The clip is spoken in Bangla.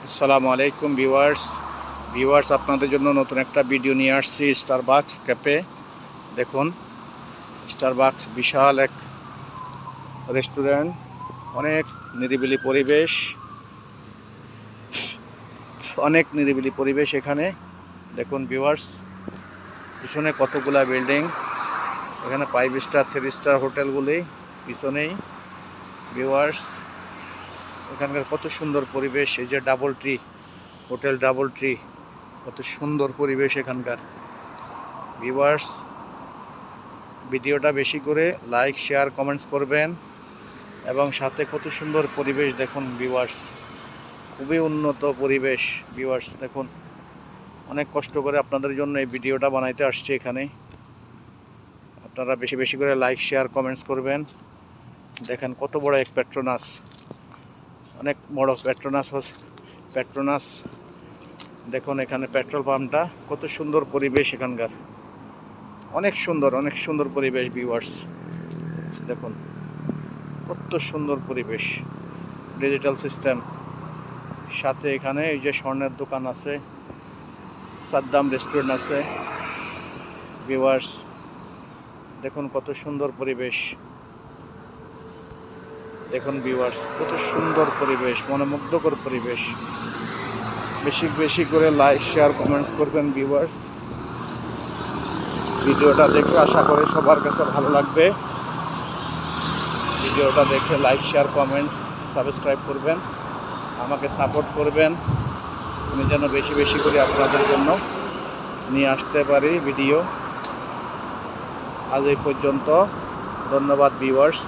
আসসালামু আলাইকুম ভিউয়ার্স আপনাদের জন্য নতুন একটা ভিডিও নিয়ে আসছি স্টারবাকস ক্যাফে। দেখুন, স্টারবাকস বিশাল এক রেস্টুরেন্ট, অনেক নিরিবিলি পরিবেশ, এখানে। দেখুন ভিউয়ার্স, পিছনে কতগুলা বিল্ডিং, এখানে 5 স্টার 3 স্টার হোটেলগুলি পিছনেই। ভিউয়ার্স, এখানকার কত সুন্দর পরিবেশ, এই যে double tree hotel, double tree, কত সুন্দর পরিবেশ এখানকার। ভিউয়ার্স, ভিডিওটা বেশি করে লাইক শেয়ার কমেন্টস করবেন এবং সাথে কত সুন্দর পরিবেশ দেখুন ভিউয়ার্স, খুবই উন্নত পরিবেশ। ভিউয়ার্স দেখুন, অনেক কষ্ট করে আপনাদের জন্য এই ভিডিওটা বানাইতে আসছি এখানে। আপনারা বেশি বেশি করে লাইক শেয়ার কমেন্টস করবেন। দেখেন কত বড় এক পেট্রোনাস, অনেক বড় পেট্রোনাস। দেখুন এখানে পেট্রোল পাম্পটা, কত সুন্দর পরিবেশ এখানকার, অনেক সুন্দর পরিবেশ। ভিউয়ার্স দেখুন কত সুন্দর পরিবেশ, ডিজিটাল সিস্টেম, সাথে এখানে এই যে স্বর্ণের দোকান আছে, সাদ্দাম রেস্টুরেন্ট আছে। ভিউয়ার্স দেখুন কত সুন্দর পরিবেশ, দেখুন ভিউয়ার্স কত সুন্দর পরিবেশ, মনোমুগ্ধকর পরিবেশ। বেশি বেশি করে লাইক শেয়ার কমেন্টস করবেন ভিউয়ার্স। ভিডিওটা দেখে আশা করি সবার কাছে ভালো লাগবে। ভিডিওটা দেখে লাইক শেয়ার কমেন্টস সাবস্ক্রাইব করবেন, আমাকে সাপোর্ট করবেন, আমি যেন বেশি বেশি করে আপনাদের জন্য নিয়ে আসতে পারি ভিডিও। আজ এই পর্যন্ত, ধন্যবাদ ভিউয়ার্স।